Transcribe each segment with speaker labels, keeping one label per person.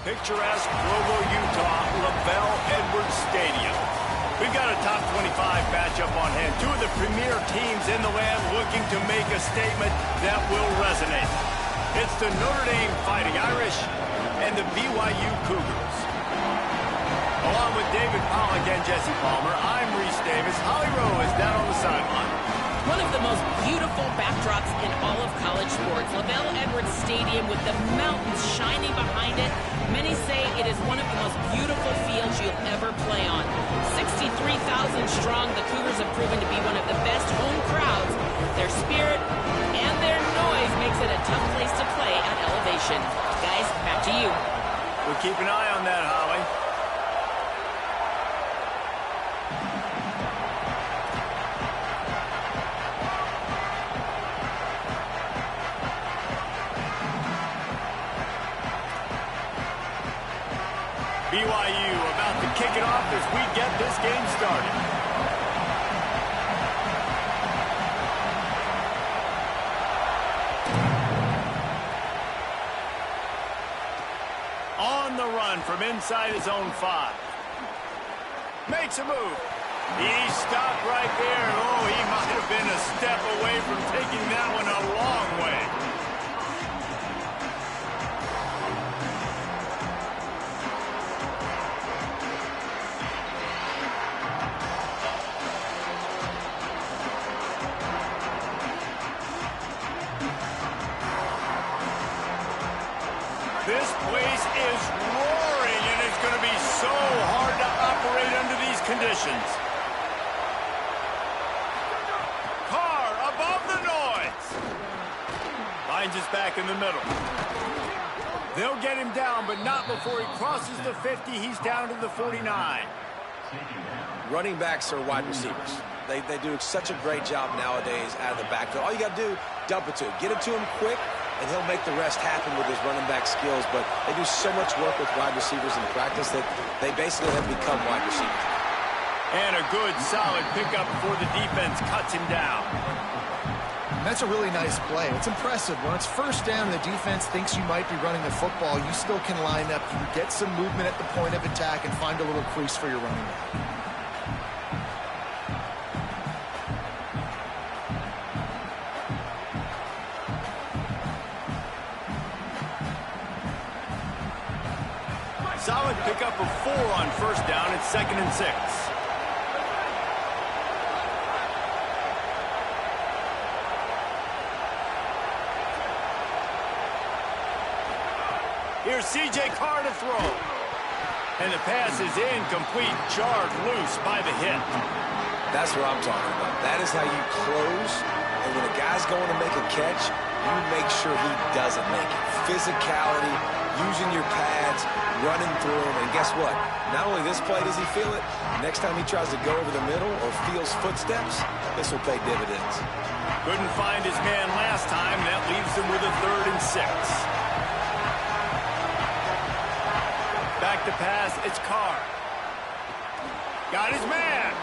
Speaker 1: Picturesque Provo, Utah, LaVell Edwards Stadium. We've got a top 25 matchup on hand. Two of the premier teams in the land looking to make a statement that will resonate. It's the Notre Dame Fighting Irish and the BYU Cougars. Along with David Pollack and Jesse Palmer, I'm Reese Davis. Holly Rowe is down on the sideline.
Speaker 2: One of the most beautiful backdrops in all of college sports. LaVell Edwards Stadium with the mountains shining behind it. Many say it is one of the most beautiful fields you'll ever play on. 63,000 strong, the Cougars have proven to be one of the best home crowds. Their spirit and their noise makes it a tough place to play at elevation. Guys, back to you.
Speaker 1: We'll keep an eye on that, Holly. BYU about to kick it off as we get this game started. On the run from inside his own 5. Makes a move. He stopped right there. Oh, he might have been a step away from taking that one a long way. This place is roaring, and it's going to be so hard to operate under these conditions. Carr above the noise. Finds his back in the middle. They'll get him down, but not before he crosses the 50. He's down to the 49.
Speaker 3: Running backs are wide receivers. They do such a great job nowadays out of the backfield. All you got to do, dump it to him. Get it to him quick, and he'll make the rest happen with his running back skills. But they do so much work with wide receivers in practice that they basically have become wide receivers.
Speaker 1: And a good, solid pickup before the defense cuts him down.
Speaker 4: That's a really nice play. It's impressive. When it's first down and the defense thinks you might be running the football, you still can line up. You can get some movement at the point of attack and find a little crease for your running back.
Speaker 1: Solid pickup of 4 on first down. It's 2nd and 6. Here's C.J. Carr to throw. And the pass is incomplete, jarred loose by the hit.
Speaker 3: That's what I'm talking about. That is how you close. And when a guy's going to make a catch, you make sure he doesn't make it. Physicality, using your pads, running through him, and guess what? Not only this play does he feel it, next time he tries to go over the middle or feels footsteps, this will pay dividends.
Speaker 1: Couldn't find his man last time. That leaves him with a 3rd and 6. Back to pass, it's Carr. Got his man.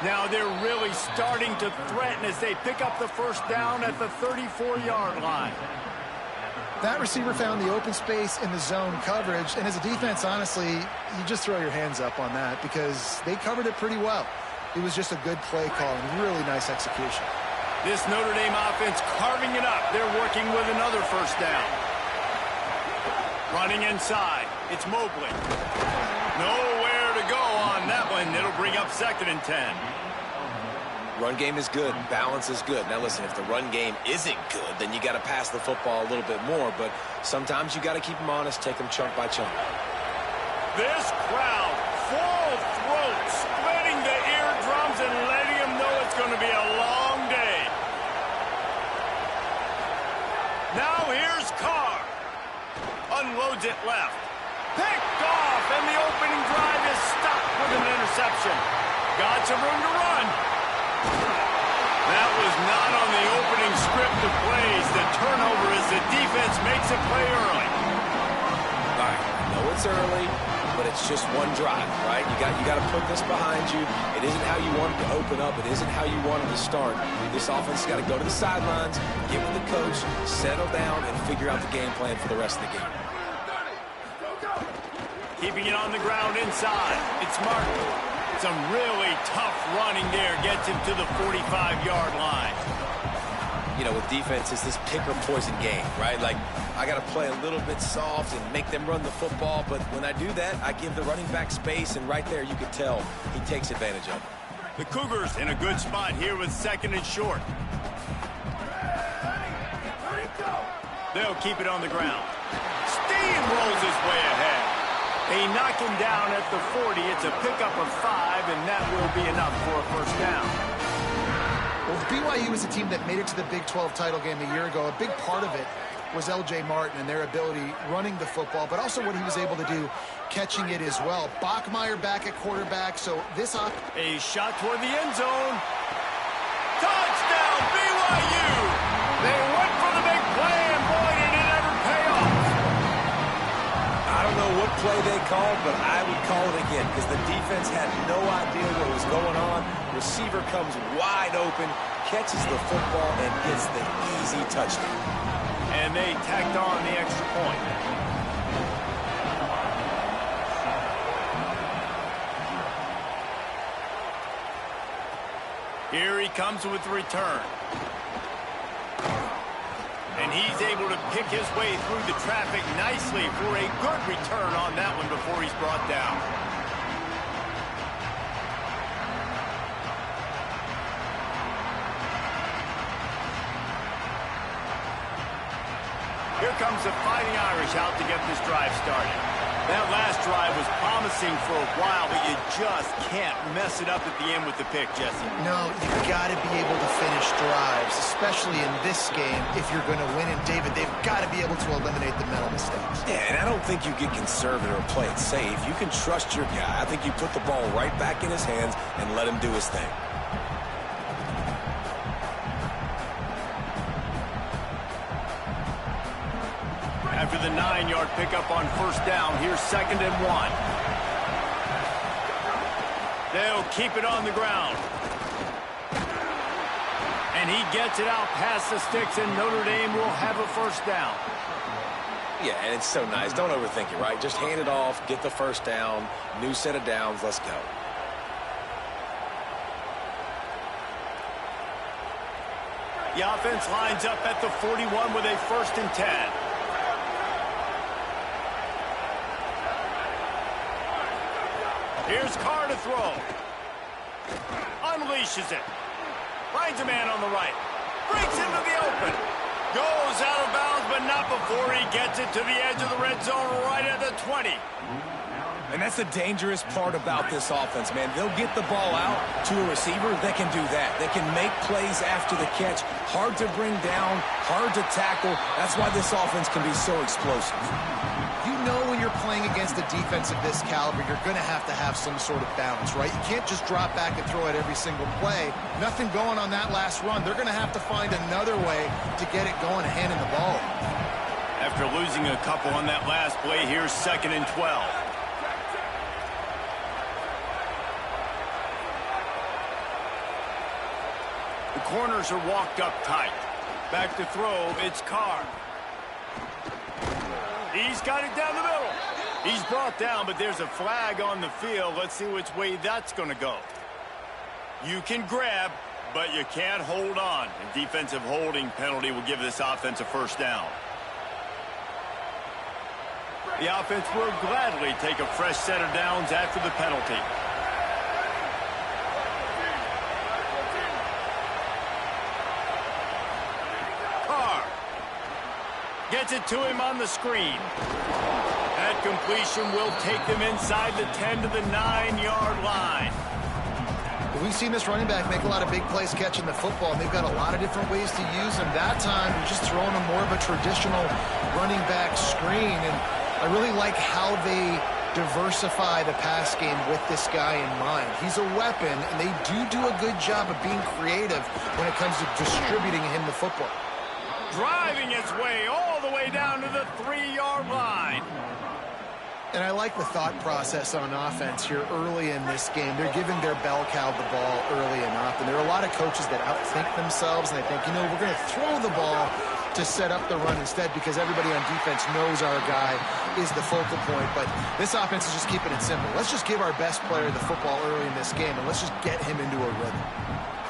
Speaker 1: Now they're really starting to threaten as they pick up the first down at the 34-yard line.
Speaker 4: That receiver found the open space in the zone coverage, and as a defense, honestly, you just throw your hands up on that because they covered it pretty well. It was just a good play call and really nice execution.
Speaker 1: This Notre Dame offense carving it up. They're working with another first down. Running inside. It's Mobley. Nowhere to go on that one. It'll bring up 2nd and 10.
Speaker 3: Run game is good. Balance is good. Now, listen, if the run game isn't good, then you got to pass the football a little bit more. But sometimes you got to keep them honest, take them chunk by chunk.
Speaker 1: This crowd, full throat, splitting the eardrums and letting them know it's going to be a long day. Now here's Carr. Unloads it left. Picked off, and the opening drive is stopped with an interception. Got some room to run. That was not on the opening script of plays. The turnover as the defense makes a play early.
Speaker 3: All right, I know it's early, but it's just one drive, right? You got to put this behind you. It isn't how you wanted to open up. It isn't how you wanted to start. This offense has got to go to the sidelines, get with the coach, settle down, and figure out the game plan for the rest of the game.
Speaker 1: Keeping it on the ground inside. It's Martin. Some really tough running there gets him to the 45-yard line.
Speaker 3: You know, with defense, it's this pick or poison game, right? Like, I got to play a little bit soft and make them run the football, but when I do that, I give the running back space, and right there you can tell he takes advantage of it.
Speaker 1: The Cougars in a good spot here with 2nd and short. They'll keep it on the ground. Steamrolls his way ahead. They knock him down at the 40. It's a pickup of 5, and that will be enough for a first down.
Speaker 4: Well, BYU is a team that made it to the Big 12 title game a year ago. A big part of it was L.J. Martin and their ability running the football, but also what he was able to do catching it as well. Bachmeier back at quarterback, so this up.
Speaker 1: A shot toward the end zone. Touchdown, BYU! They went for the big play, and boy, did it ever pay off.
Speaker 3: I don't know what play they called, but I would call it again because the defense had no idea what was going on. Receiver comes wide open, catches the football, and gets the easy touchdown.
Speaker 1: And they tacked on the extra point. Here he comes with the return. And he's able to pick his way through the traffic nicely for a good return on that one before he's brought down. Here comes the Fighting Irish out to get this drive started. That last drive was promising for a while, but you just can't mess it up at the end with the pick, Jesse.
Speaker 4: No, you've got to be able to finish drives, especially in this game if you're going to win. And, David, they've got to be able to eliminate the mental mistakes.
Speaker 3: Yeah, and I don't think you get conservative or play it safe. You can trust your guy. I think you put the ball right back in his hands and let him do his thing.
Speaker 1: After the 9-yard pickup on first down, here's 2nd and 1. They'll keep it on the ground. And he gets it out past the sticks, and Notre Dame will have a first down.
Speaker 3: Yeah, and it's so nice. Don't overthink it, right? Just hand it off, get the first down, new set of downs, let's go.
Speaker 1: The offense lines up at the 41 with a 1st and 10. Here's Carr to throw. Unleashes it. Finds a man on the right. Breaks into the open. Goes out of bounds, but not before he gets it to the edge of the red zone right at the 20.
Speaker 3: And that's the dangerous part about this offense, man. They'll get the ball out to a receiver. They can do that. They can make plays after the catch. Hard to bring down, hard to tackle. That's why this offense can be so explosive.
Speaker 4: You know when you're playing against a defense of this caliber, you're going to have some sort of balance, right? You can't just drop back and throw it every single play. Nothing going on that last run. They're going to have to find another way to get it going and handing the ball.
Speaker 1: After losing a couple on that last play, here's 2nd and 12. The corners are walked up tight. Back to throw, it's Carr. He's got it down the middle. He's brought down, but there's a flag on the field. Let's see which way that's going to go. You can grab, but you can't hold on. A defensive holding penalty will give this offense a first down. The offense will gladly take a fresh set of downs after the penalty. Gets it to him on the screen. That completion will take them inside the 10 to the 9-yard line.
Speaker 4: We've seen this running back make a lot of big plays catching the football, and they've got a lot of different ways to use him. That time, they're just throwing him more of a traditional running back screen, and I really like how they diversify the pass game with this guy in mind. He's a weapon, and they do a good job of being creative when it comes to distributing him the football.
Speaker 1: Driving his way all the way down to the 3-yard line.
Speaker 4: And I like the thought process on offense here early in this game. They're giving their bell cow the ball early enough. And there are a lot of coaches that outthink themselves, and they think, you know, we're going to throw the ball to set up the run instead because everybody on defense knows our guy is the focal point. But this offense is just keeping it simple. Let's just give our best player the football early in this game, and let's just get him into a rhythm.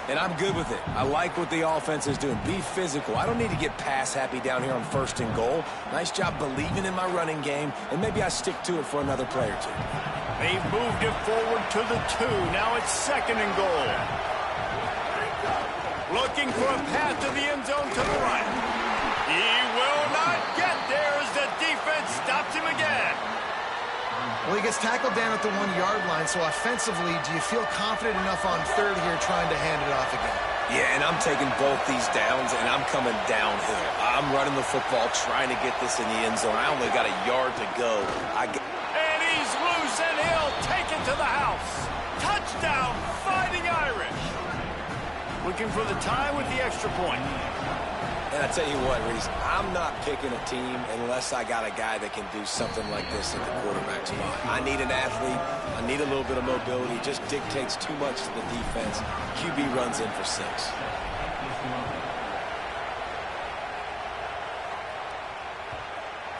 Speaker 3: And I'm good with it. I like what the offense is doing. Be physical. I don't need to get pass happy down here on 1st and goal. Nice job believing in my running game, and maybe I stick to it for another play or two.
Speaker 1: They've moved it forward to the 2. Now it's 2nd and goal. Looking for a path to the end zone to the right. He will not get there as the defense stops him again.
Speaker 4: Well, he gets tackled down at the 1-yard line, so offensively, do you feel confident enough on 3rd here trying to hand it off again?
Speaker 3: Yeah, and I'm taking both these downs, and I'm coming downhill. I'm running the football, trying to get this in the end zone. I only got a yard to go.
Speaker 1: And he's loose, and he'll take it to the house. Touchdown, Fighting Irish. Looking for the tie with the extra point.
Speaker 3: And I tell you what, Reese, I'm not picking a team unless I got a guy that can do something like this at the quarterback spot. I need an athlete. I need a little bit of mobility. It just dictates too much to the defense. QB runs in for 6.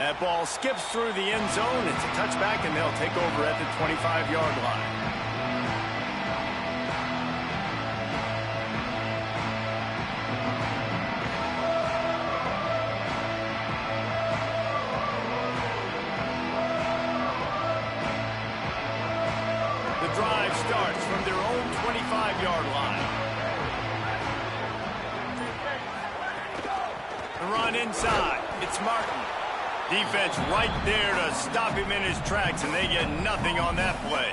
Speaker 1: That ball skips through the end zone. It's a touchback, and they'll take over at the 25-yard line. Drive starts from their own 25-yard line. The run inside. It's Martin. Defense right there to stop him in his tracks, and they get nothing on that play.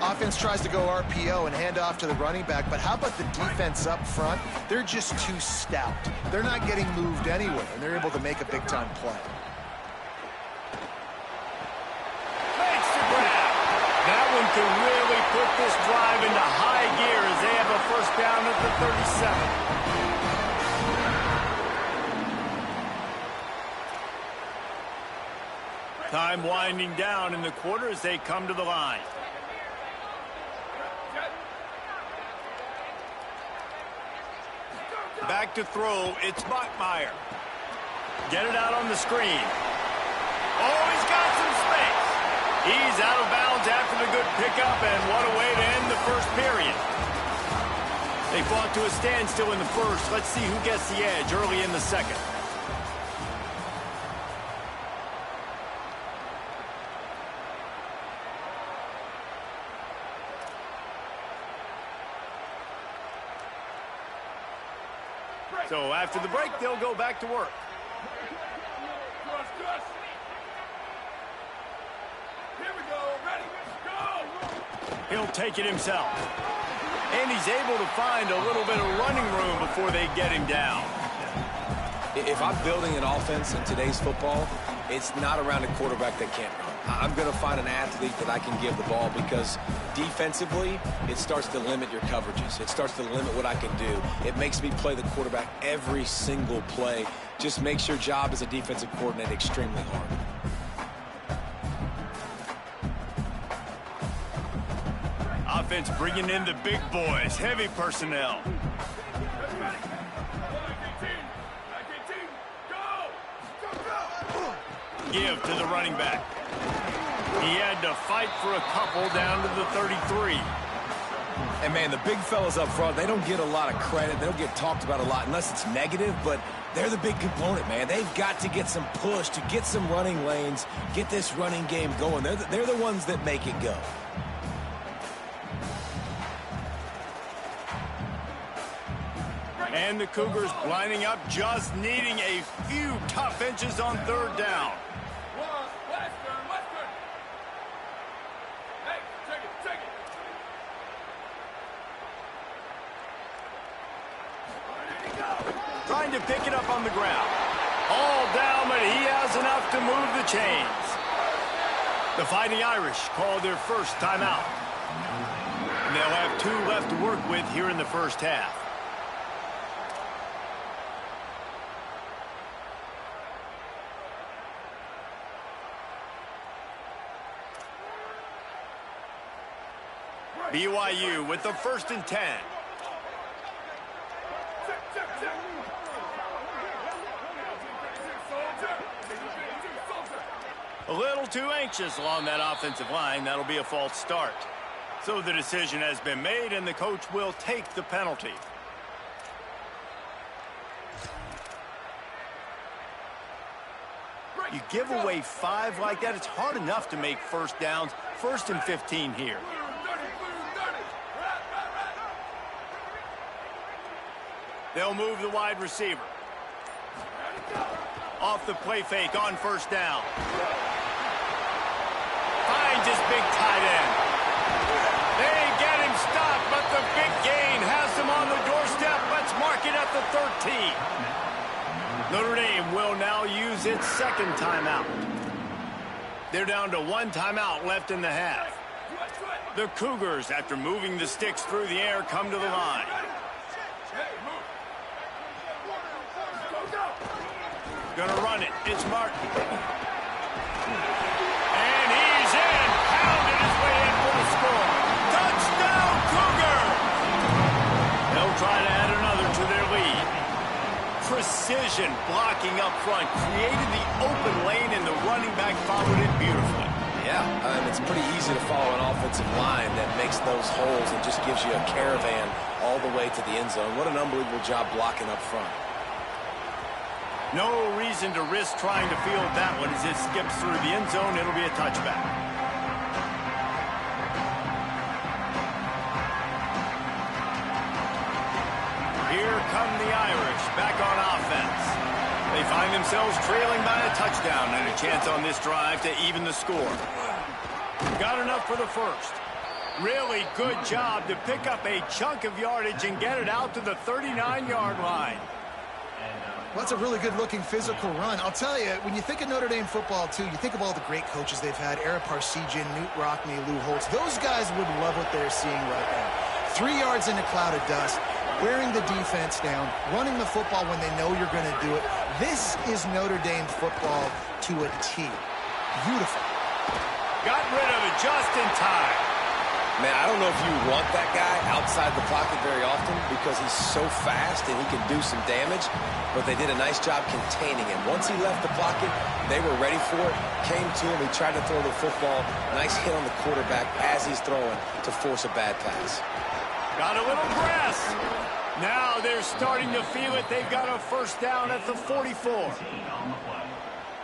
Speaker 4: Offense tries to go RPO and hand off to the running back, but how about the defense up front? They're just too stout. They're not getting moved anywhere, and they're able to make a big-time play.
Speaker 1: That one can really put this drive into high gear as they have a 1st down at the 37. Time winding down in the quarter as they come to the line. Back to throw, it's Bachmeier. Get it out on the screen. Oh, he's got some space. He's out of bounds after the good pickup, and what a way to end the 1st period. They fought to a standstill in the 1st. Let's see who gets the edge early in the 2nd. So after the break, they'll go back to work. He'll take it himself. And he's able to find a little bit of running room before they get him down.
Speaker 3: If I'm building an offense in today's football, it's not around a quarterback that can't run. I'm going to find an athlete that I can give the ball because defensively, it starts to limit your coverages. It starts to limit what I can do. It makes me play the quarterback every single play. Just makes your job as a defensive coordinator extremely hard.
Speaker 1: Offense bringing in the big boys, heavy personnel. Give to the running back. He had to fight for a couple down to the 33.
Speaker 3: And, man, the big fellas up front, they don't get a lot of credit. They don't get talked about a lot unless it's negative, but they're the big component, man. They've got to get some push to get some running lanes, get this running game going. They're the ones that make it go.
Speaker 1: And the Cougars lining up, just needing a few tough inches on 3rd down. Trying to pick it up on the ground. All down, but he has enough to move the chains. The Fighting Irish call their 1st timeout. And they'll have 2 left to work with here in the 1st half. BYU with the 1st and 10. A little too anxious along that offensive line. That'll be a false start. So the decision has been made, and the coach will take the penalty. You give away 5 like that, it's hard enough to make first downs. 1st and 15 here. They'll move the wide receiver. Off the play fake on 1st down. Finds his big tight end. They get him stopped, but the big gain has him on the doorstep. Let's mark it at the 13. Notre Dame will now use its 2nd timeout. They're down to 1 timeout left in the half. The Cougars, after moving the sticks through the air, come to the line. Gonna run it. It's Martin. And he's in. Pounded his way in for the score. Touchdown, Cougar! They'll try to add another to their lead. Precision blocking up front. Created the open lane, and the running back followed it beautifully.
Speaker 3: Yeah, it's pretty easy to follow an offensive line that makes those holes and just gives you a caravan all the way to the end zone. What an unbelievable job blocking up front.
Speaker 1: No reason to risk trying to field that one. As it skips through the end zone, it'll be a touchback. Here come the Irish back on offense. They find themselves trailing by a touchdown and a chance on this drive to even the score. Got enough for the 1st. Really good job to pick up a chunk of yardage and get it out to the 39-yard line.
Speaker 4: Well, that's a really good-looking physical run. I'll tell you, when you think of Notre Dame football, too, you think of all the great coaches they've had, Ara Parseghian, Newt Rockne, Lou Holtz. Those guys would love what they're seeing right now. 3 yards in a cloud of dust, wearing the defense down, running the football when they know you're going to do it. This is Notre Dame football to a T. Beautiful.
Speaker 1: Got rid of it just in time.
Speaker 3: Man, I don't know if you want that guy outside the pocket very often because he's so fast and he can do some damage, but they did a nice job containing him. Once he left the pocket, they were ready for it, came to him, he tried to throw the football. Nice hit on the quarterback as he's throwing to force a bad pass.
Speaker 1: Got a little grass. Now they're starting to feel it. They've got a 1st down at the 44.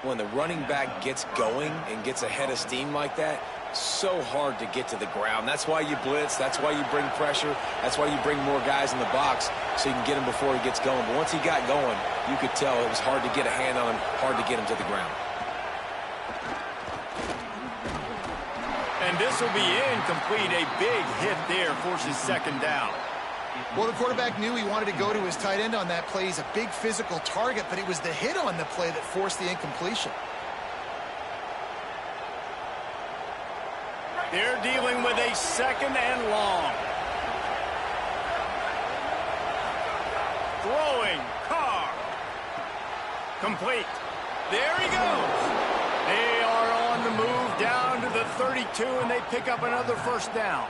Speaker 3: When the running back gets going and gets ahead of steam like that, so hard to get to the ground. That's why you blitz. That's why you bring pressure. That's why you bring more guys in the box so you can get him before he gets going. But once he got going, you could tell it was hard to get a hand on him, hard to get him to the ground.
Speaker 1: And this will be incomplete. A big hit there forces 2nd down.
Speaker 4: Well, the quarterback knew he wanted to go to his tight end on that play. He's a big physical target, but it was the hit on the play that forced the incompletion.
Speaker 1: They're dealing with a 2nd and long. Throwing. Carr. Complete. There he goes. They are on the move down to the 32, and they pick up another 1st down.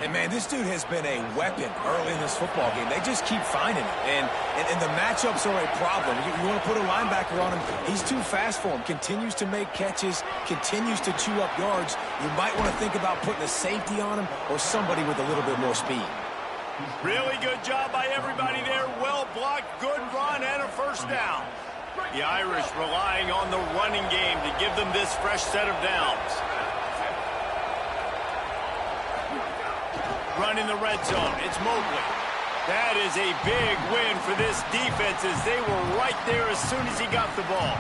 Speaker 3: And, man, this dude has been a weapon early in this football game. They just keep finding him. And the matchups are a problem. You want to put a linebacker on him. He's too fast for him. Continues to make catches. Continues to chew up yards. You might want to think about putting a safety on him or somebody with a little bit more speed.
Speaker 1: Really good job by everybody there. Well blocked, good run, and a 1st down. The Irish relying on the running game to give them this fresh set of downs. Run in the red zone. It's Mobley. That is a big win for this defense as they were right there as soon as he got the ball.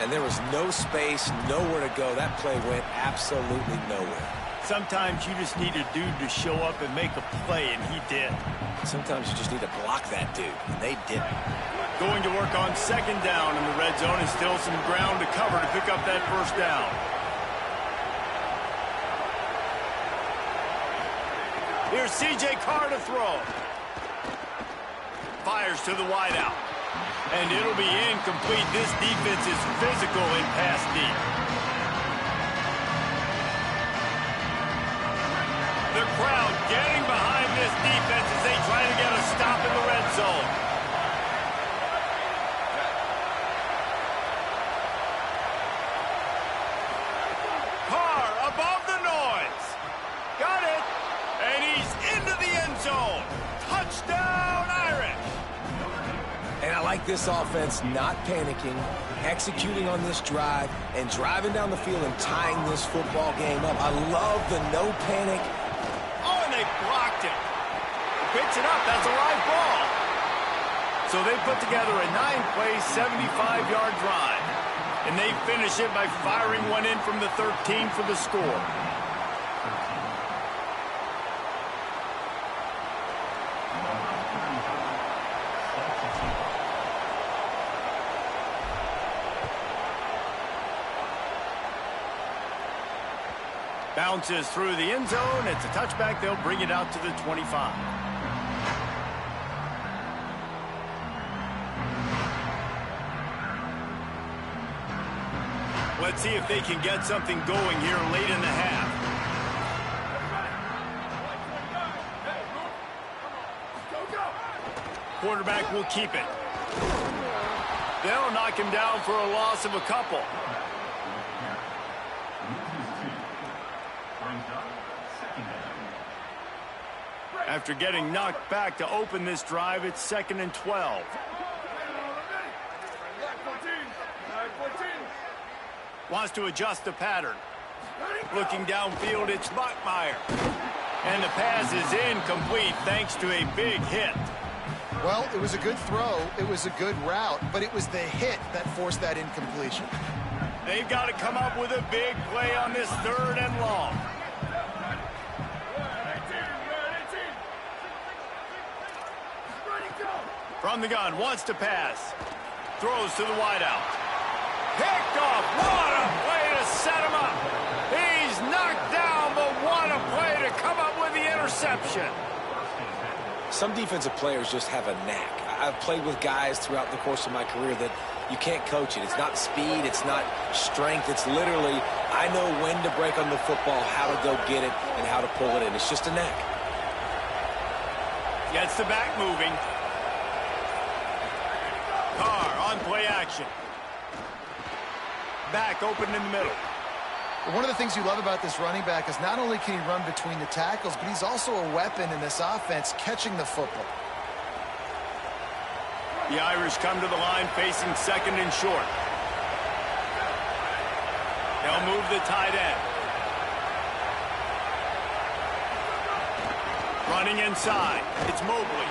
Speaker 3: And there was no space, nowhere to go. That play went absolutely nowhere.
Speaker 1: Sometimes you just need a dude to show up and make a play, and he did.
Speaker 3: Sometimes you just need to block that dude, and they didn't.
Speaker 1: Going to work on 2nd down in the red zone, and still some ground to cover to pick up that 1st down. Here's C.J. Carr to throw. Fires to the wideout. And it'll be incomplete. This defense is physical in pass deep. The crowd getting behind this defense as they try to get a stop in the red zone.
Speaker 3: like this offense not panicking, executing on this drive, and driving down the field and tying this football game up. I love the no panic.
Speaker 1: Oh, and they blocked it. Picks it up. That's a live ball. So they put together a 9-play, 75-yard drive. And they finish it by firing one in from the 13 for the score. Bounces through the end zone. It's a touchback. They'll bring it out to the 25. Let's see if they can get something going here late in the half. Quarterback will keep it. They'll knock him down for a loss of a couple. After getting knocked back to open this drive, it's 2nd and 12. Wants to adjust the pattern. Looking downfield, it's Bachmeier. And the pass is incomplete thanks to a big hit.
Speaker 4: Well, it was a good throw. It was a good route, but it was the hit that forced that incompletion.
Speaker 1: They've got to come up with a big play on this 3rd and long. From the gun, wants to pass. Throws to the wideout. Picked off. What a play to set him up. He's knocked down, but what a play to come up with the interception.
Speaker 3: Some defensive players just have a knack. I've played with guys throughout the course of my career that you can't coach it. It's not speed. It's not strength. It's literally, I know when to break on the football, how to go get it, and how to pull it in. It's just a knack.
Speaker 1: Gets the back moving. Carr on play action. Back open in the middle.
Speaker 4: One of the things you love about this running back is not only can he run between the tackles, but he's also a weapon in this offense catching the football.
Speaker 1: The Irish come to the line facing 2nd and short. They'll move the tight end. Running inside. It's Mobley.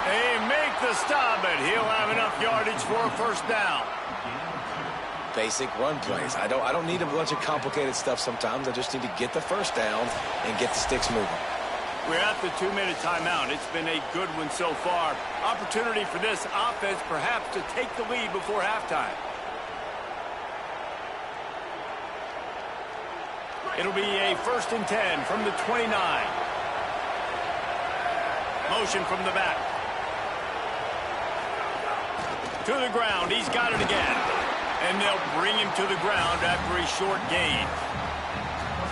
Speaker 1: They make the stop, but he'll have enough yardage for a 1st down.
Speaker 3: Basic run plays. I don't need a bunch of complicated stuff sometimes. I just need to get the 1st down and get the sticks moving.
Speaker 1: We're at the 2-minute timeout. It's been a good one so far. Opportunity for this offense perhaps to take the lead before halftime. It'll be a 1st and 10 from the 29. Motion from the back. To the ground. He's got it again. And they'll bring him to the ground after a short gain.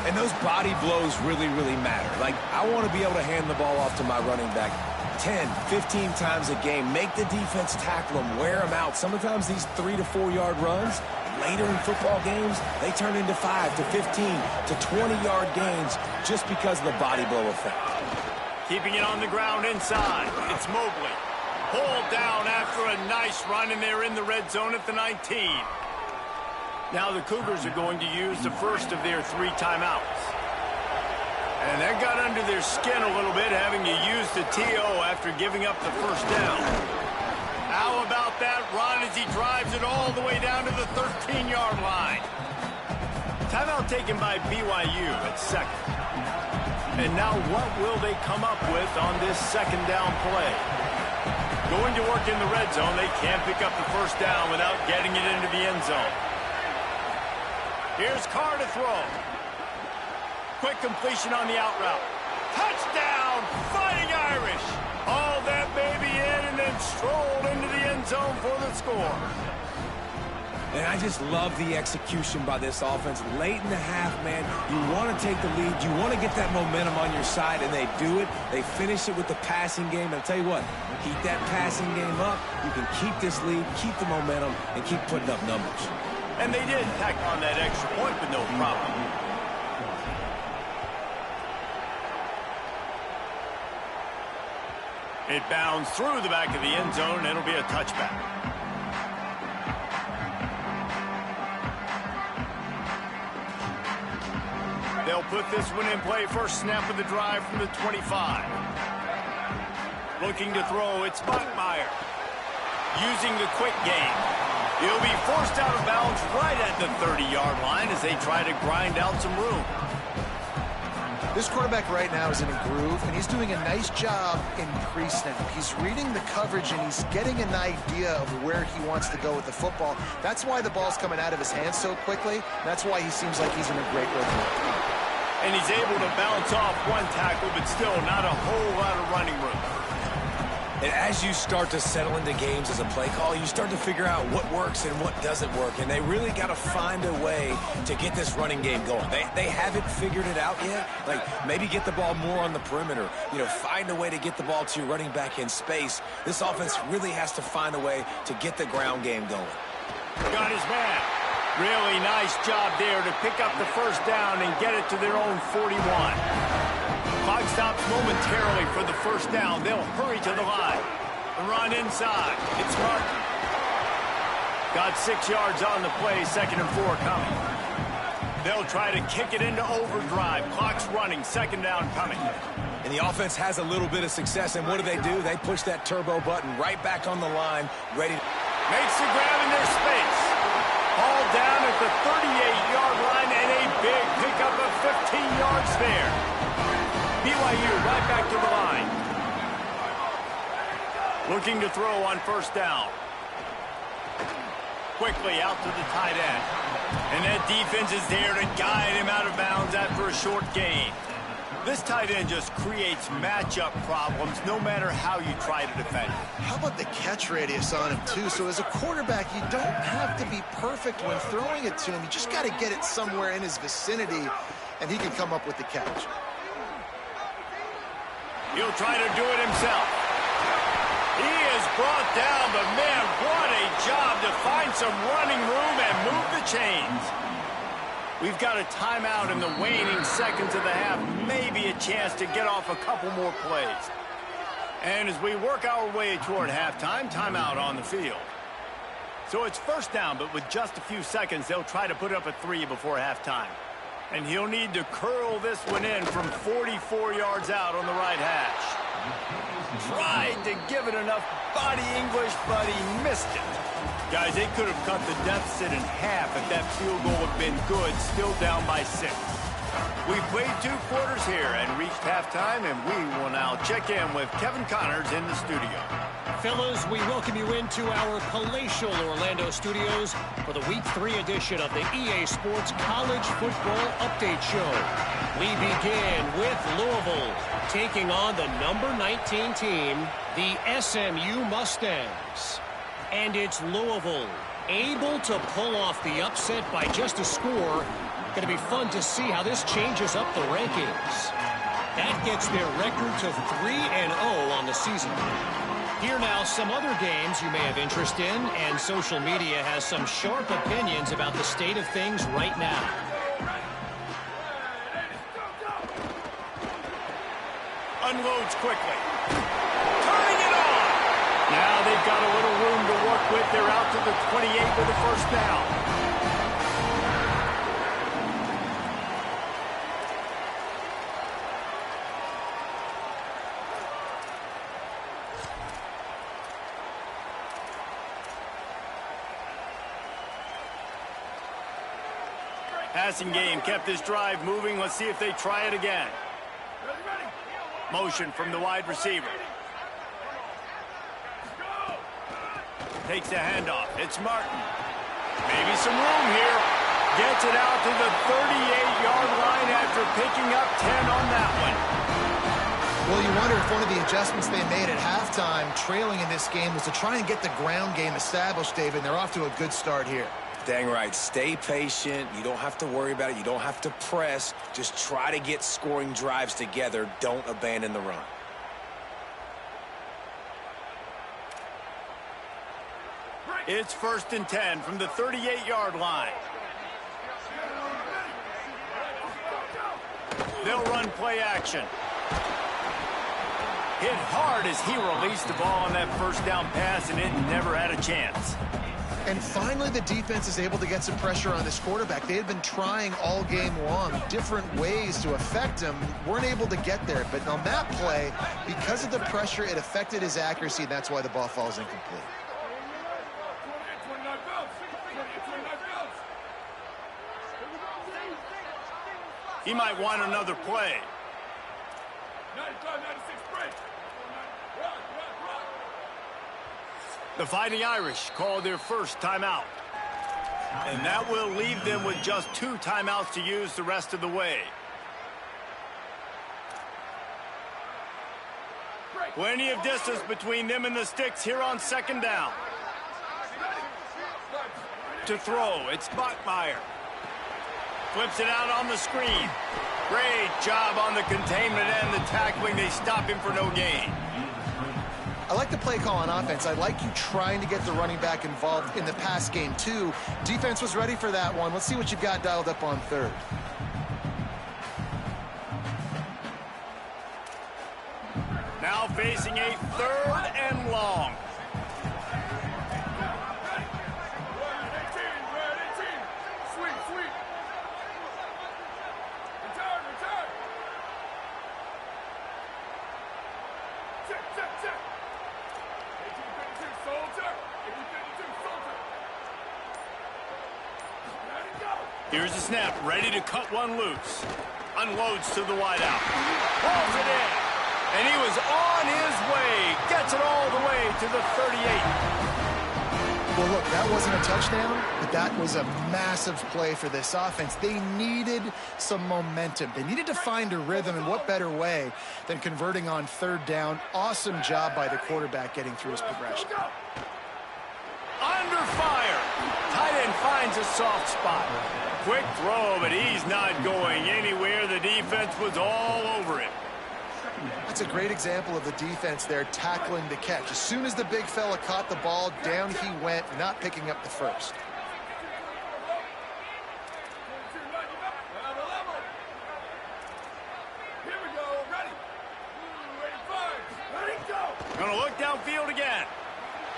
Speaker 3: And those body blows really, really matter. Like, I want to be able to hand the ball off to my running back 10, 15 times a game. Make the defense tackle them, wear them out. Sometimes these 3 to 4 yard runs, later in football games, they turn into 5 to 15 to 20-yard gains just because of the body blow effect.
Speaker 1: Keeping it on the ground inside. It's Mobley. Pulled down after a nice run, and they're in the red zone at the 19. Now the Cougars are going to use the first of their 3 timeouts. And that got under their skin a little bit, having to use the TO after giving up the 1st down. How about that run as he drives it all the way down to the 13-yard line? Timeout taken by BYU at 2nd. And now what will they come up with on this 2nd down play? Going to work in the red zone. They can't pick up the 1st down without getting it into the end zone. Here's Carr to throw. Quick completion on the out route. Touchdown, Fighting Irish. Hauled that baby in and then strolled into the end zone for the score.
Speaker 3: And I just love the execution by this offense. Late in the half, man, you want to take the lead. You want to get that momentum on your side, and they do it. They finish it with the passing game. And I'll tell you what, keep that passing game up. You can keep this lead, keep the momentum, and keep putting up numbers.
Speaker 1: And they did tack on that extra point with no problem. It bounds through the back of the end zone. It'll be a touchback. They'll put this one in play. First snap of the drive from the 25. Looking to throw, it's Buckmeyer. Using the quick game. He'll be forced out of bounds right at the 30-yard line as they try to grind out some room.
Speaker 4: This quarterback right now is in a groove, and he's doing a nice job in pre-snap. He's reading the coverage, and he's getting an idea of where he wants to go with the football. That's why the ball's coming out of his hands so quickly. That's why he seems like he's in a great rhythm.
Speaker 1: And he's able to bounce off one tackle, but still not a whole lot of running room.
Speaker 3: And as you start to settle into games as a play call, you start to figure out what works and what doesn't work. And they really got to find a way to get this running game going. They haven't figured it out yet. Like, maybe get the ball more on the perimeter. You know, find a way to get the ball to your running back in space. This offense really has to find a way to get the ground game going.
Speaker 1: Got his man. Really nice job there to pick up the first down and get it to their own 41. Clock stops momentarily for the first down. They'll hurry to the line. The run inside. It's Martin. Got 6 yards on the play. 2nd and 4 coming. They'll try to kick it into overdrive. Clock's running. 2nd down coming.
Speaker 3: And the offense has a little bit of success. And what do? They push that turbo button right back on the line, ready.
Speaker 1: Makes the grab in their space. Ball down at the 38-yard line and a big pickup of 15 yards there. BYU right back to the line. Looking to throw on first down. Quickly out to the tight end. And that defense is there to guide him out of bounds after a short gain. This tight end just creates matchup problems no matter how you try to defend it.
Speaker 4: How about the catch radius on him, too? So as a quarterback, you don't have to be perfect when throwing it to him. You just got to get it somewhere in his vicinity, and he can come up with the catch.
Speaker 1: He'll try to do it himself. He is brought down, but man, what a job to find some running room and move the chains. We've got a timeout in the waning seconds of the half, maybe a chance to get off a couple more plays. And as we work our way toward halftime, timeout on the field. So it's first down, but with just a few seconds, they'll try to put up a 3 before halftime. And he'll need to curl this one in from 44 yards out on the right hash. Tried to give it enough body English, but he missed it. Guys, they could have cut the deficit in half if that field goal had been good, still down by 6. We played 2 quarters here and reached halftime, and we will now check in with Kevin Connors in the studio.
Speaker 5: Fellas, we welcome you into our palatial Orlando studios for the Week 3 edition of the EA Sports College Football Update Show. We begin with Louisville taking on the number 19 team, the SMU Mustangs. And it's Louisville able to pull off the upset by just a score. Going to be fun to see how this changes up the rankings. That gets their record to 3-0 on the season. Here now, some other games you may have interest in, and social media has some sharp opinions about the state of things right now.
Speaker 1: Unloads quickly. Turning it on. Now they've got a little room to work with. They're out to the 28 with the first down. Passing game kept this drive moving. Let's see if they try it again. Motion from the wide receiver. Takes the handoff. It's Martin. Maybe some room here. Gets it out to the 38-yard line after picking up 10 on that one.
Speaker 4: Well, you wonder if one of the adjustments they made at halftime, trailing in this game, was to try and get the ground game established, David. And they're off to a good start here.
Speaker 3: Dang right. Stay patient. You don't have to worry about it. You don't have to press. Just try to get scoring drives together. Don't abandon the run.
Speaker 1: It's 1st and 10 from the 38-yard line. They'll run play action. hit hard as he released the ball on that first down pass, and it never had a chance.
Speaker 4: And finally, the defense is able to get some pressure on this quarterback. They had been trying all game long different ways to affect him, weren't able to get there. But on that play, because of the pressure, it affected his accuracy, and that's why the ball falls incomplete.
Speaker 1: He might want another play. The Fighting Irish called their first timeout. And that will leave them with just 2 timeouts to use the rest of the way. Plenty of distance between them and the sticks here on second down. To throw, it's Bachmeier. Flips it out on the screen. Great job on the containment and the tackling. They stop him for no gain.
Speaker 4: I like the play call on offense. I like you trying to get the running back involved in the pass game, too. Defense was ready for that one. Let's see what you've got dialed up on third.
Speaker 1: Now facing a 3rd and long. Here's the snap, ready to cut one loose. Unloads to the wideout. Pulls it in. And he was on his way. Gets it all the way to the 38.
Speaker 4: Well, look, that wasn't a touchdown, but that was a massive play for this offense. They needed some momentum. They needed to find a rhythm, and what better way than converting on 3rd down. Awesome job by the quarterback getting through his progression.
Speaker 1: Under fire. Tight end finds a soft spot. Quick throw, but he's not going anywhere. The defense was all over it.
Speaker 4: That's a great example of the defense there tackling the catch. As soon as the big fella caught the ball, down he went, not picking up the first.
Speaker 1: Gonna look downfield again.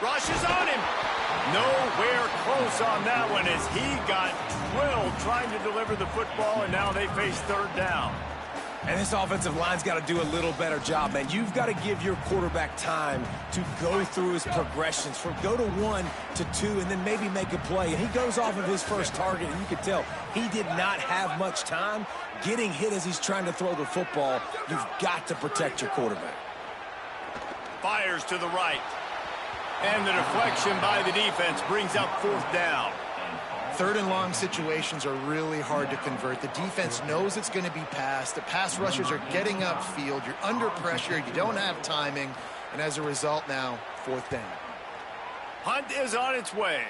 Speaker 1: Rushes on him. Nowhere close on that one as he got drilled trying to deliver the football, and now they face 3rd down.
Speaker 3: And this offensive line's got to do a little better job, man. You've got to give your quarterback time to go through his progressions, from go to 1 to 2, and then maybe make a play. And he goes off of his first target, and you can tell he did not have much time getting hit as he's trying to throw the football. You've got to protect your quarterback.
Speaker 1: Fires to the right. And the deflection by the defense brings up 4th down.
Speaker 4: 3rd and long situations are really hard to convert. The defense knows it's going to be passed. The pass rushers are getting upfield. You're under pressure. You don't have timing. And as a result now, 4th down.
Speaker 1: Hunt is on its way.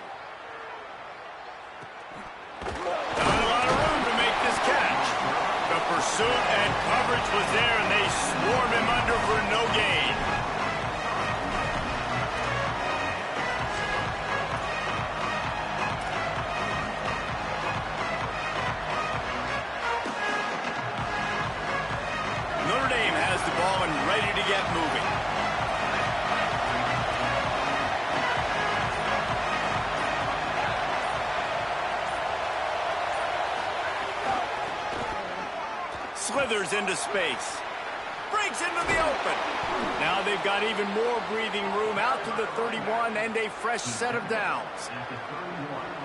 Speaker 1: Not a lot of room to make this catch. The pursuit and coverage was there, and they swarm him under for no gain. Notre Dame has the ball and ready to get moving. Slithers into space. Breaks into the open. Now they've got even more breathing room out to the 31 and a fresh set of downs.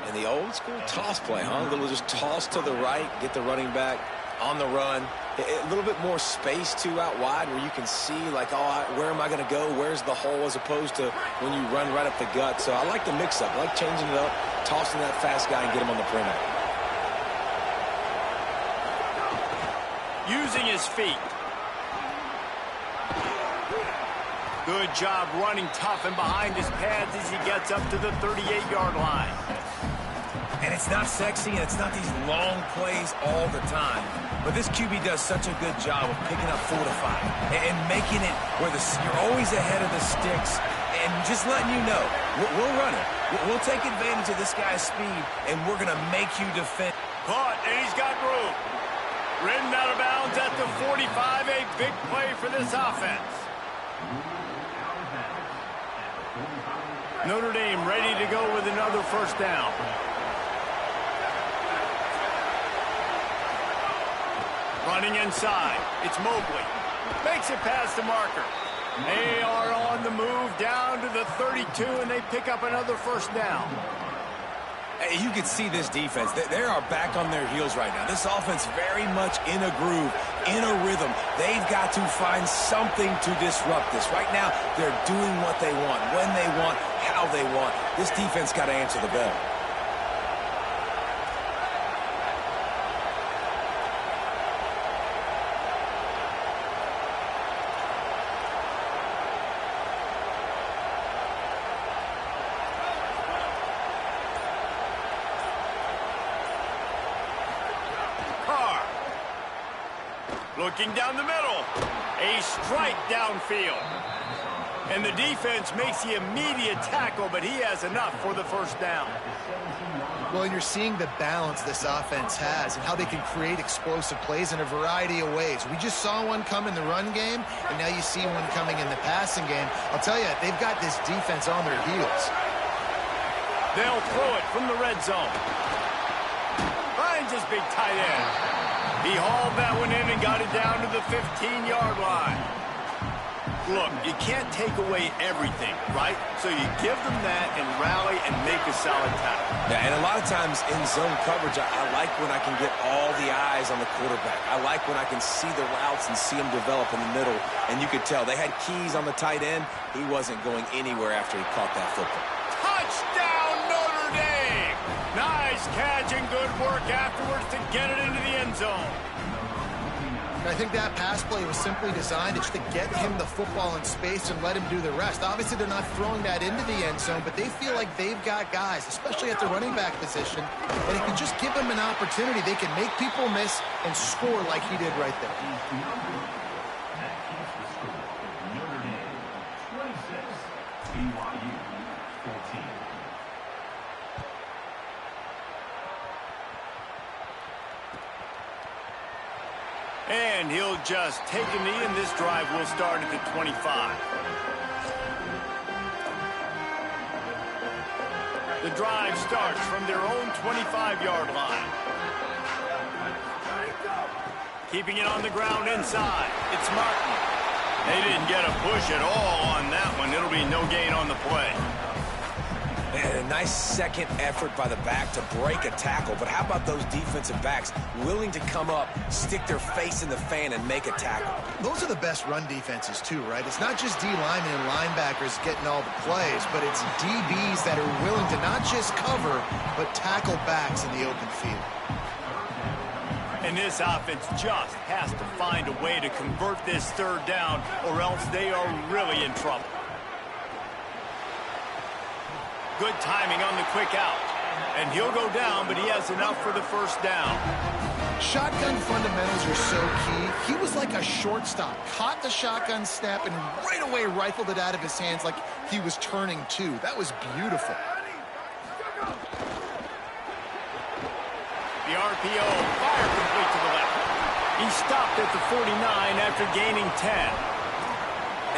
Speaker 3: And the old school toss play, huh? A little just toss to the right, get the running back on the run. A little bit more space, too, out wide where you can see, like, oh, where am I going to go? Where's the hole, as opposed to when you run right up the gut. So I like the mix-up. I like changing it up, tossing that fast guy and get him on the perimeter.
Speaker 1: Using his feet. Good job running tough and behind his pads as he gets up to the 38-yard line.
Speaker 3: And it's not sexy, and it's not these long plays all the time. But this QB does such a good job of picking up 4 to 5 and making it where you're always ahead of the sticks and just letting you know, we'll run it. We'll take advantage of this guy's speed, and we're going to make you defend.
Speaker 1: Caught, and he's got room. Ridden out of bounds at the 45, a big play for this offense. Notre Dame ready to go with another first down. Running inside. It's Mobley. Makes it past the marker. They are on the move down to the 32, and they pick up another first down.
Speaker 3: Hey, you can see this defense. They are back on their heels right now. This offense very much in a groove, in a rhythm. They've got to find something to disrupt this. Right now, they're doing what they want, when they want, how they want. This defense got to answer the bell.
Speaker 1: Looking down the middle. A strike downfield. And the defense makes the immediate tackle, but he has enough for the first down.
Speaker 4: Well, and you're seeing the balance this offense has and how they can create explosive plays in a variety of ways. We just saw one come in the run game, and now you see one coming in the passing game. I'll tell you, they've got this defense on their heels.
Speaker 1: They'll throw it from the red zone. Finds his big tight end. He hauled that one in and got it down to the 15-yard line. Look, you can't take away everything, right? So you give them that and rally and make a solid tackle.
Speaker 3: Yeah, and a lot of times in zone coverage, I like when I can get all the eyes on the quarterback. I like when I can see the routes and see them develop in the middle. And you could tell they had keys on the tight end. He wasn't going anywhere after he caught that football.
Speaker 1: Touchdown, Notre Dame! Nice catch and good work afterwards to get it into the end zone.
Speaker 4: I think that pass play was simply designed just to get him the football in space and let him do the rest. Obviously, they're not throwing that into the end zone, but they feel like they've got guys, especially at the running back position, that if you just give them an opportunity, they can make people miss and score like he did right there.
Speaker 6: Notre Dame 26, BYU 14.
Speaker 1: And he'll just take a knee, and this drive will start at the 25. The drive starts from their own 25-yard line. Keeping it on the ground inside. It's Martin. They didn't get a push at all on that one. It'll be no gain on the play.
Speaker 3: And a nice second effort by the back to break a tackle. But how about those defensive backs willing to come up, stick their face in the fan, and make a tackle?
Speaker 4: Those are the best run defenses, too, right? It's not just D linemen and linebackers getting all the plays, but it's DBs that are willing to not just cover, but tackle backs in the open field.
Speaker 1: And this offense just has to find a way to convert this third down, or else they are really in trouble. Good timing on the quick out. And he'll go down, but he has enough for the first down.
Speaker 4: Shotgun fundamentals are so key. He was like a shortstop. Caught the shotgun snap and right away rifled it out of his hands like he was turning two. That was beautiful.
Speaker 1: The RPO, fire complete to the left. He stopped at the 49 after gaining 10.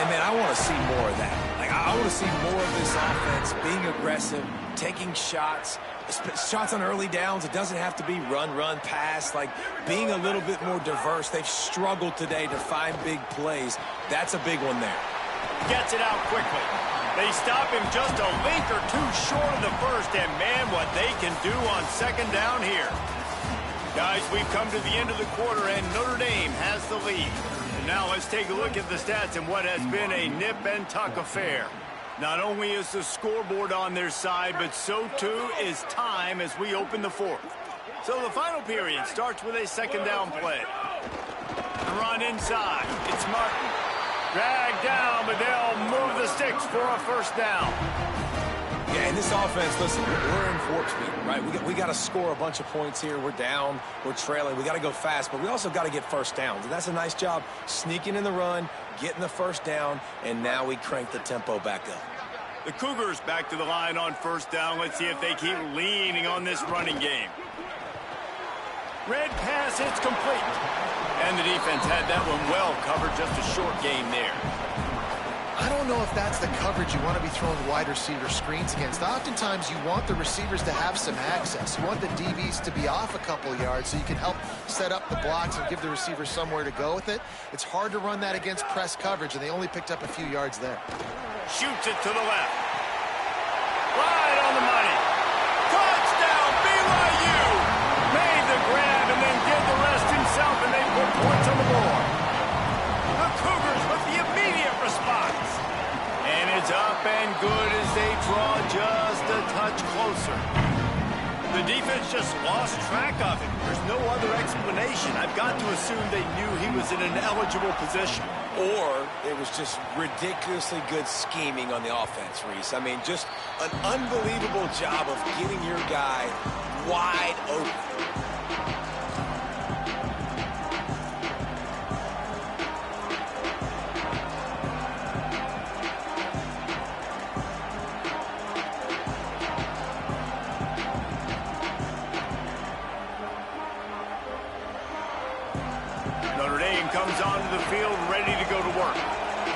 Speaker 3: And, man, I want to see more of that. Like, I want to see more of this offense being aggressive, taking shots on early downs. It doesn't have to be run, pass. Like, being a little bit more diverse. They've struggled today to find big plays. That's a big one there.
Speaker 1: Gets it out quickly. They stop him just a length or two short of the first, and, man, what they can do on second down here. Guys, we've come to the end of the quarter, and Notre Dame has the lead. Now let's take a look at the stats and what has been a nip-and-tuck affair. Not only is the scoreboard on their side, but so too is time as we open the fourth. So the final period starts with a second down play. The run inside. It's Martin. Dragged down, but they'll move the sticks for a first down.
Speaker 3: Yeah, and this offense, listen, we're in warp speed, right? We got to score a bunch of points here. We're down. We're trailing. We got to go fast, but we also got to get first downs. And that's a nice job sneaking in the run, getting the first down, and now we crank the tempo back up.
Speaker 1: The Cougars back to the line on first down. Let's see if they keep leaning on this running game. Red pass, it's complete. And the defense had that one well covered, just a short gain there.
Speaker 4: I don't know if that's the coverage you want to be throwing wide receiver screens against. Oftentimes, you want the receivers to have some access. You want the DBs to be off a couple yards so you can help set up the blocks and give the receiver somewhere to go with it. It's hard to run that against press coverage, and they only picked up a few yards there.
Speaker 1: Shoots it to the left. Right on the money. Touchdown, BYU! Made the grab and then did the rest himself, and they put points on the board. The Cougars with the immediate response. And it's up and good as they draw just a touch closer. The defense just lost track of him. There's no other explanation. I've got to assume they knew he was in an eligible position.
Speaker 3: Or it was just ridiculously good scheming on the offense, Reese. I mean, just an unbelievable job of getting your guy wide open.
Speaker 1: Notre Dame comes onto the field ready to go to work.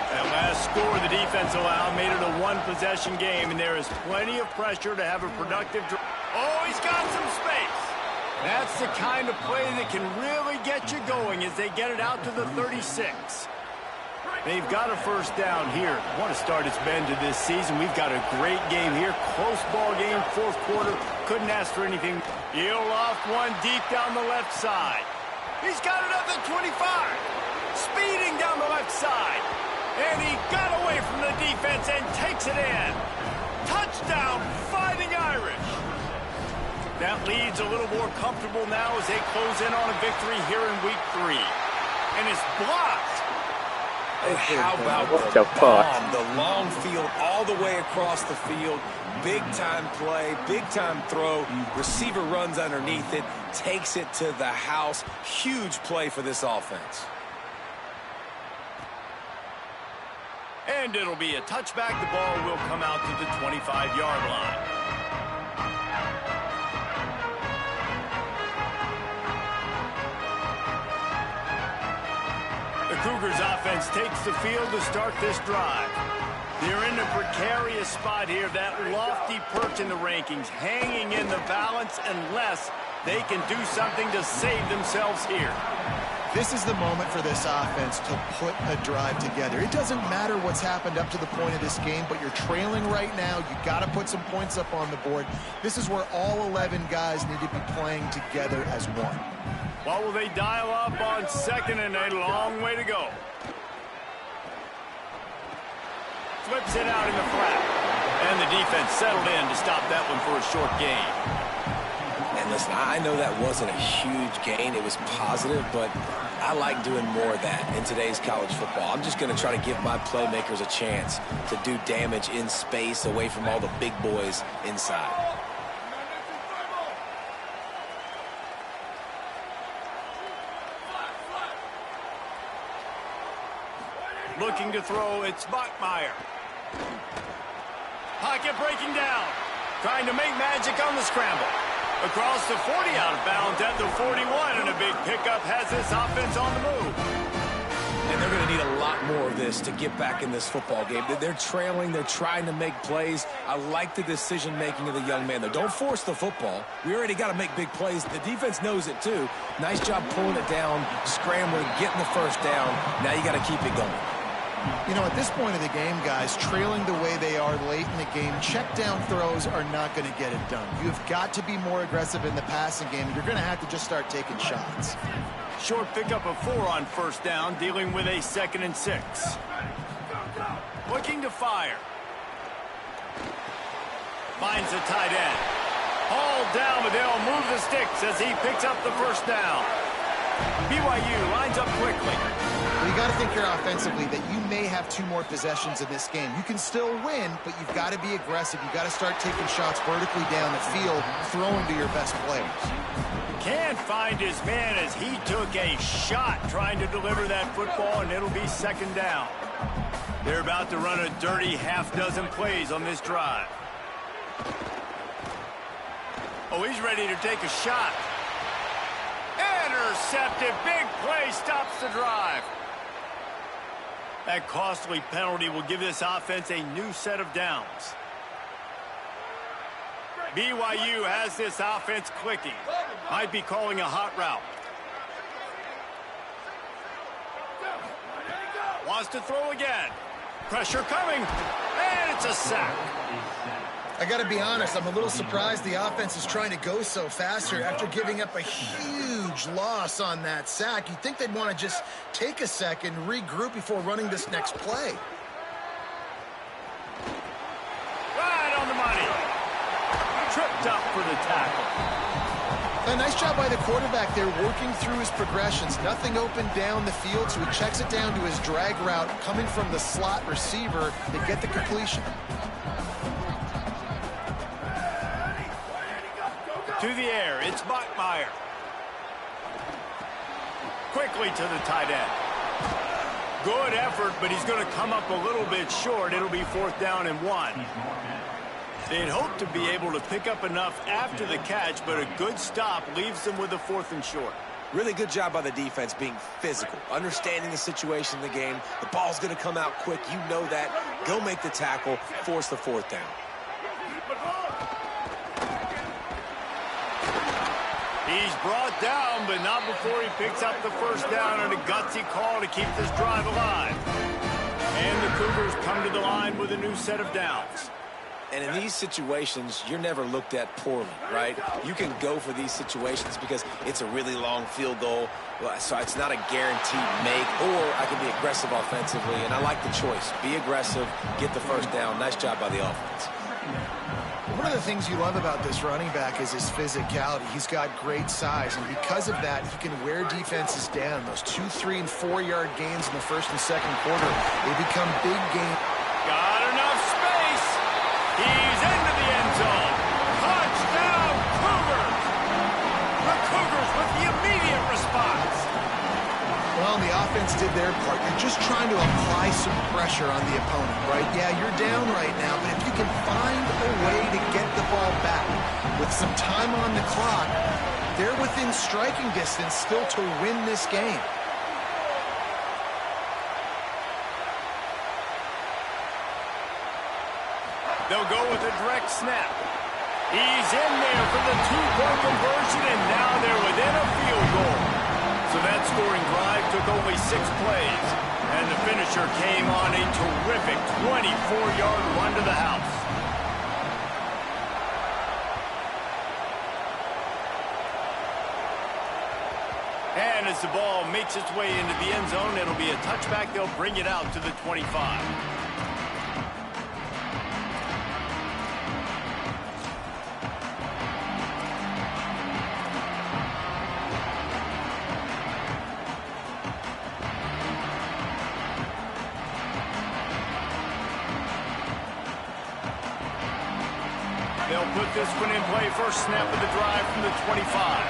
Speaker 1: That last score the defense allowed made it a one-possession game, and there is plenty of pressure to have a productive drive. Oh, he's got some space. That's the kind of play that can really get you going as they get it out to the 36. They've got a first down here. What a start it's been to this season. We've got a great game here. Close ball game, fourth quarter. Couldn't ask for anything. He'll loft one deep down the left side. He's got it up at 25. Speeding down the left side. And he got away from the defense and takes it in. Touchdown, Fighting Irish. That lead's a little more comfortable now as they close in on a victory here in week 3. And it's blocked.
Speaker 3: How about the bomb? The long field all the way across the field. Big-time play, big-time throw. Receiver runs underneath it, takes it to the house. Huge play for this offense.
Speaker 1: And it'll be a touchback. The ball will come out to the 25-yard line. The Cougars offense takes the field to start this drive. They're in a precarious spot here, that lofty perch in the rankings, hanging in the balance unless they can do something to save themselves here.
Speaker 4: This is the moment for this offense to put a drive together. It doesn't matter what's happened up to the point of this game, but you're trailing right now. You got to put some points up on the board. This is where all 11 guys need to be playing together as one.
Speaker 1: What will they dial up on second and a long way to go? Flips it out in the flat. And the defense settled in to stop that one for a short gain.
Speaker 3: And listen, I know that wasn't a huge gain. It was positive, but I like doing more of that in today's college football. I'm just going to try to give my playmakers a chance to do damage in space away from all the big boys inside.
Speaker 1: Looking to throw, it's Bachmeier. Pocket breaking down. Trying to make magic on the scramble. Across the 40, out of bounds at the 41, and a big pickup has this offense on the move.
Speaker 3: And they're going to need a lot more of this to get back in this football game. They're trailing. They're trying to make plays. I like the decision-making of the young man, though. Don't force the football. We already got to make big plays. The defense knows it, too. Nice job pulling it down, scrambling, getting the first down. Now you got to keep it going.
Speaker 4: You know, at this point of the game, guys, trailing the way they are late in the game, check down throws are not going to get it done. You've got to be more aggressive in the passing game. You're going to have to just start taking shots.
Speaker 1: Short pickup of 4 on first down, dealing with a 2nd and 6. Looking to fire. Finds the tight end. Hauled down, but they'll move the sticks as he picks up the first down. BYU lines up quickly.
Speaker 4: Well, you got to think here offensively that you may have 2 more possessions in this game. You can still win, but you've got to be aggressive. You've got to start taking shots vertically down the field, throwing to your best players.
Speaker 1: Can't find his man as he took a shot trying to deliver that football, and it'll be 2nd down. They're about to run a dirty half-dozen plays on this drive. Oh, he's ready to take a shot. Intercepted. Big play stops the drive. That costly penalty will give this offense a new set of downs. BYU has this offense clicking. Might be calling a hot route. Wants to throw again. Pressure coming. And it's a sack.
Speaker 4: I got to be honest, I'm a little surprised the offense is trying to go so fast here after giving up a huge loss on that sack. You'd think they'd want to just take a second, regroup before running this next play.
Speaker 1: Right on the money. Tripped up for the tackle.
Speaker 4: A nice job by the quarterback there, working through his progressions. Nothing open down the field, so he checks it down to his drag route coming from the slot receiver to get the completion.
Speaker 1: To the air, it's Bachmeier. Quickly to the tight end. Good effort, but he's going to come up a little bit short. It'll be 4th down and 1. They'd hope to be able to pick up enough after the catch, but a good stop leaves them with a 4th and short.
Speaker 3: Really good job by the defense being physical, understanding the situation in the game. The ball's going to come out quick. You know that. Go make the tackle, force the 4th down.
Speaker 1: He's brought down, but not before he picks up the 1st down and a gutsy call to keep this drive alive. And the Cougars come to the line with a new set of downs.
Speaker 3: And in these situations, you're never looked at poorly, right? You can go for these situations because it's a really long field goal, so it's not a guaranteed make, or I can be aggressive offensively, and I like the choice. Be aggressive, get the 1st down. Nice job by the offense.
Speaker 4: One of the things you love about this running back is his physicality. He's got great size, and because of that, he can wear defenses down. Those 2, 3, and 4-yard gains in the 1st and 2nd quarter, they become big gains.
Speaker 1: Got enough space. He's into the end zone. Touchdown, Cougars. The Cougars with the immediate response.
Speaker 4: Well, the offense did their part. You're just trying to apply some pressure on the opponent, right? Yeah, you're down right now, but if you can find a way to get the ball back with some time on the clock, they're within striking distance still to win this game.
Speaker 1: They'll go with a direct snap. He's in there for the 2-point conversion, and now they're within a field goal. So that scoring drive took only 6 plays, and the finisher came on a terrific 24-yard run to the house. And as the ball makes its way into the end zone, it'll be a touchback. They'll bring it out to the 25. They'll put this one in play. First snap of the drive from the 25.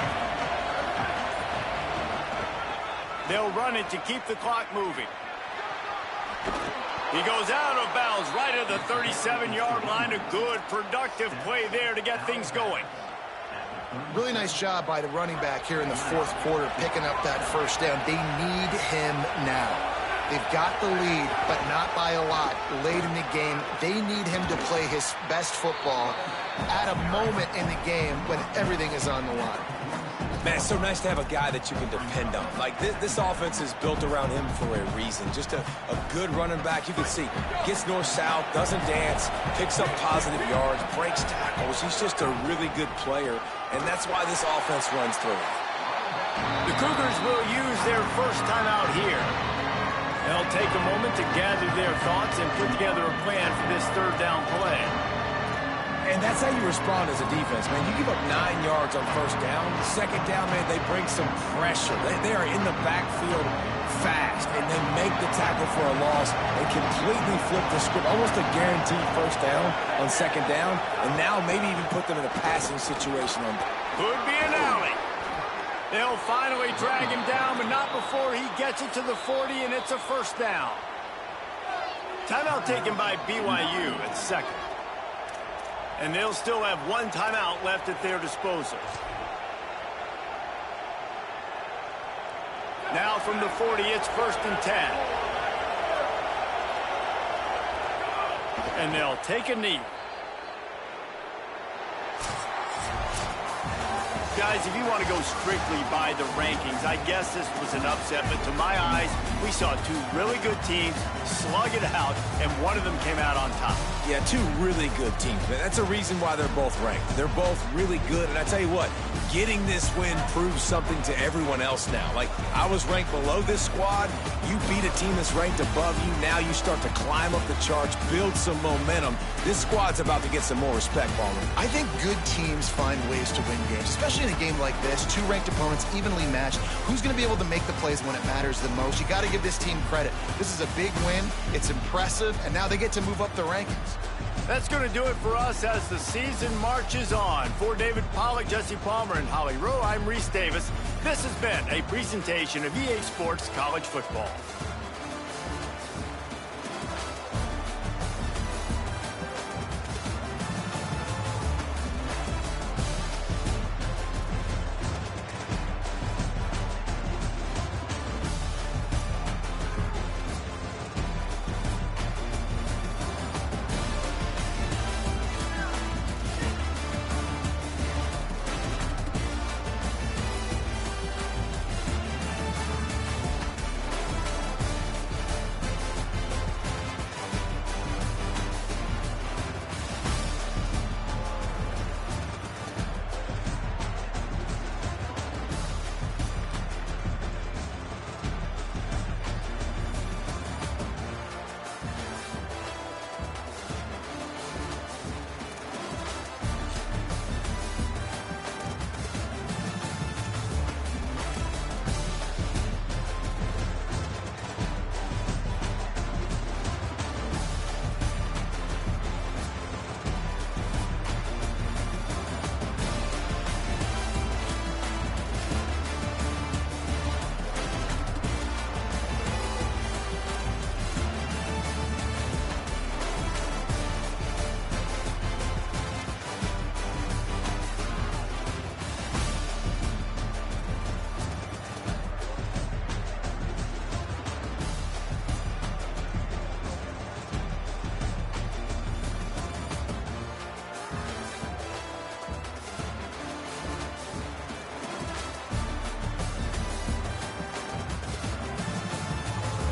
Speaker 1: They'll run it to keep the clock moving. He goes out of bounds right at the 37-yard line. A good, productive play there to get things going.
Speaker 4: Really nice job by the running back here in the 4th quarter, picking up that 1st down. They need him now. They've got the lead, but not by a lot late in the game. They need him to play his best football at a moment in the game when everything is on the line.
Speaker 3: Man, it's so nice to have a guy that you can depend on. Like, this offense is built around him for a reason. Just a good running back. You can see, gets north-south, doesn't dance, picks up positive yards, breaks tackles. He's just a really good player, and that's why this offense runs through.
Speaker 1: The Cougars will use their first timeout here. They'll take a moment to gather their thoughts and put together a plan for this 3rd down play.
Speaker 3: And that's how you respond as a defense, man. You give up 9 yards on 1st down. 2nd down, man, they bring some pressure. They are in the backfield fast, and they make the tackle for a loss and completely flip the script. Almost a guaranteed 1st down on 2nd down, and now maybe even put them in a passing situation on.
Speaker 1: Could be an alley. They'll finally drag him down, but not before he gets it to the 40, and it's a 1st down. Timeout taken by BYU at 2nd. And they'll still have 1 timeout left at their disposal. Now from the 40, it's 1st and 10. And they'll take a knee. Guys, if you want to go strictly by the rankings, I guess this was an upset, but to my eyes, we saw two really good teams slug it out, and one of them came out on top.
Speaker 3: Yeah, two really good teams, man. That's a reason why they're both ranked. They're both really good, and I tell you what, getting this win proves something to everyone else now. Like, I was ranked below this squad. You beat a team that's ranked above you. Now you start to climb up the charts, build some momentum. This squad's about to get some more respect, Palmer.
Speaker 4: I think good teams find ways to win games, especially in a game like this. Two ranked opponents evenly matched. Who's going to be able to make the plays when it matters the most? You got to give this team credit. This is a big win. It's impressive, and now they get to move up the rankings.
Speaker 1: That's going to do it for us as the season marches on. For David Pollack, Jesse Palmer, and Holly Rowe, I'm Reese Davis. This has been a presentation of EA Sports College Football.